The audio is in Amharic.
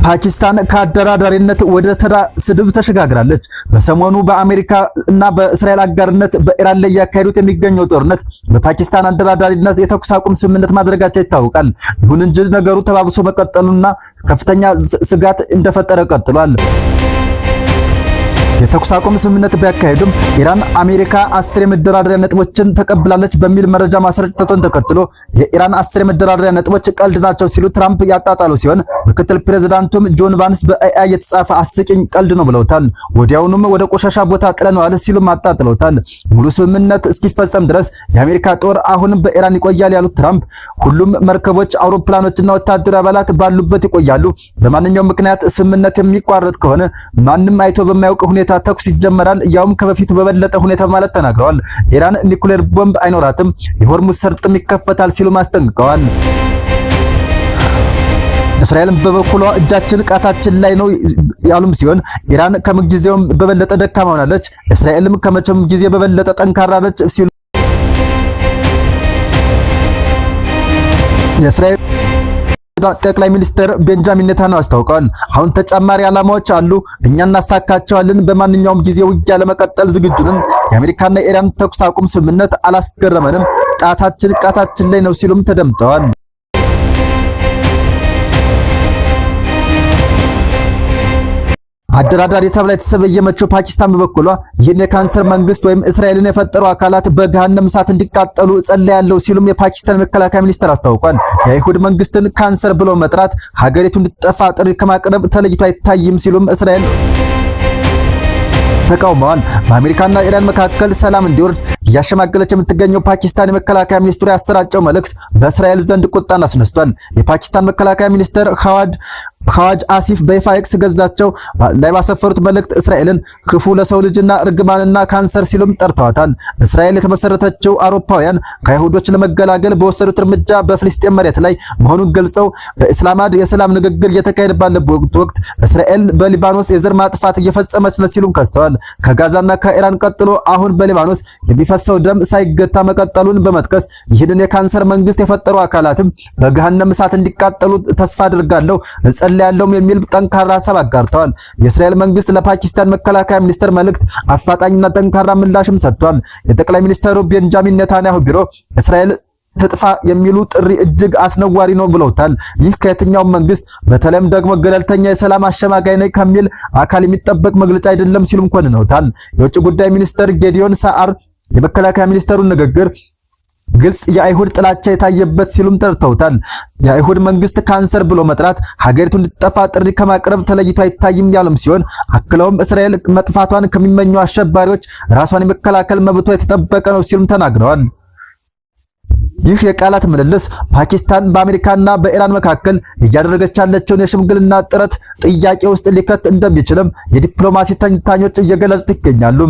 ፓኪስታን ከአደራዳሪነት ወደ ተራ ስድብ ተሸጋግራለች። በሰሞኑ በአሜሪካ እና በእስራኤል አጋርነት በኢራን ላይ ያካሄዱት የሚገኘው ጦርነት በፓኪስታን አደራዳሪነት የተኩስ አቁም ስምምነት ማድረጋቸው ይታወቃል። ይሁን እንጂ ነገሩ ተባብሶ መቀጠሉና ከፍተኛ ስጋት እንደፈጠረ ቀጥሏል። የተኩስ አቁም ስምምነት ቢያካሄዱም ኢራን አሜሪካ 10 የመደራደሪያ ነጥቦችን ተቀብላለች በሚል መረጃ ማስረጃውን ተከትሎ የኢራን 10 የመደራደሪያ ነጥቦች ቀልድ ናቸው ሲሉ ትራምፕ ያጣጣሉ ሲሆን ምክትል ፕሬዝዳንቱም ጆን ቫንስ በኤአይ የተጻፈ አስቂኝ ቀልድ ነው ብለውታል። ወዲያውኑም ወደ ቆሻሻ ቦታ ጥለነዋል ሲሉ አጣጥለውታል። ሙሉ ስምምነት እስኪፈጸም ድረስ የአሜሪካ ጦር አሁንም በኢራን ይቆያል ያሉት ትራምፕ ሁሉም መርከቦች፣ አውሮፕላኖችና ወታደራዊ አባላት ባሉበት ይቆያሉ። በማንኛውም ምክንያት ስምምነት የሚቋረጥ ከሆነ ማንም አይቶ በማያውቅ ሁኔታ ተኩስ ይጀመራል፣ ያውም ከበፊቱ በበለጠ ሁኔታ ማለት ተናግረዋል። ኢራን ኒኩሌር ቦምብ አይኖራትም፣ የሆርሙዝ ሰርጥም ይከፈታል ሲሉ ማስጠንቅቀዋል። እስራኤልም በበኩሏ እጃችን ቃታችን ላይ ነው ያሉም ሲሆን ኢራን ከምንጊዜውም በበለጠ ደካማ ሆናለች፣ እስራኤልም ከመቼም ጊዜ በበለጠ ጠንካራ ነች ሲሉ የእስራኤል ጠቅላይ ሚኒስትር ቤንጃሚን ኔታንያሁ አስታውቀዋል። አሁን ተጨማሪ ዓላማዎች አሉ፣ እኛ እናሳካቸዋለን። በማንኛውም ጊዜ ውጊያ ለመቀጠል ዝግጁ ነን። የአሜሪካና የኢራን ተኩስ አቁም ስምምነት አላስገረመንም፣ ቃታችን ላይ ነው ሲሉም ተደምጠዋል። አደራዳሪ ተብላ የተሰየመችው ፓኪስታን በበኩሏ ይህን የካንሰር መንግስት ወይም እስራኤልን የፈጠሩ አካላት በገሃነም እሳት እንዲቃጠሉ እጸልያለሁ ሲሉም የፓኪስታን መከላከያ ሚኒስትር አስታውቋል። የአይሁድ መንግስትን ካንሰር ብሎ መጥራት ሀገሪቱ እንድትጠፋ ጥሪ ከማቅረብ ተለይቶ አይታይም ሲሉም እስራኤል ተቃውመዋል። በአሜሪካና ኢራን መካከል ሰላም እንዲወርድ እያሸማገለች የምትገኘው ፓኪስታን የመከላከያ ሚኒስትሩ ያሰራጨው መልእክት በእስራኤል ዘንድ ቁጣን አስነስቷል። የፓኪስታን መከላከያ ሚኒስትር ኸዋጅ አሲፍ በይፋ ኤክስ ገጻቸው ላይ ባሰፈሩት መልእክት እስራኤልን ክፉ ለሰው ልጅና እርግማንና ካንሰር ሲሉም ጠርተዋታል። እስራኤል የተመሰረተችው አውሮፓውያን ከአይሁዶች ለመገላገል በወሰዱት እርምጃ በፍልስጤም መሬት ላይ መሆኑን ገልጸው በኢስላማድ የሰላም ንግግር እየተካሄደ ባለበት ወቅት እስራኤል በሊባኖስ የዘር ማጥፋት እየፈጸመች ነው ሲሉም ከሰዋል። ከጋዛና ከኢራን ቀጥሎ አሁን በሊባኖስ የሚፈሰው ደም ሳይገታ መቀጠሉን በመጥቀስ ይህንን የካንሰር መንግስት የፈጠሩ አካላትም በገሃነም እሳት እንዲቃጠሉ ተስፋ አድርጋለሁ ያለውም የሚል ጠንካራ ሐሳብ አጋርተዋል። የእስራኤል መንግስት ለፓኪስታን መከላከያ ሚኒስትር መልእክት አፋጣኝና ጠንካራ ምላሽም ሰጥቷል። የጠቅላይ ሚኒስትሩ ቤንጃሚን ኔታንያሁ ቢሮ እስራኤል ትጥፋ የሚሉ ጥሪ እጅግ አስነዋሪ ነው ብለውታል። ይህ ከየትኛውም መንግስት በተለይም ደግሞ ገለልተኛ የሰላም አሸማጋይ ነኝ ከሚል አካል የሚጠበቅ መግለጫ አይደለም ሲሉም ኮንነውታል። የውጭ ጉዳይ ሚኒስትር ጌዲዮን ሳአር የመከላከያ ሚኒስትሩን ንግግር ግልጽ የአይሁድ ጥላቻ የታየበት ሲሉም ጠርተውታል። የአይሁድ መንግስት ካንሰር ብሎ መጥራት ሀገሪቱ እንድትጠፋ ጥሪ ከማቅረብ ተለይቶ አይታይም ያሉም ሲሆን አክለውም እስራኤል መጥፋቷን ከሚመኙ አሸባሪዎች ራሷን የመከላከል መብቷ የተጠበቀ ነው ሲሉም ተናግረዋል። ይህ የቃላት ምልልስ ፓኪስታን በአሜሪካና በኢራን መካከል እያደረገች ያለችውን የሽምግልና ጥረት ጥያቄ ውስጥ ሊከት እንደሚችልም የዲፕሎማሲ ተንታኞች እየገለጹ ይገኛሉ።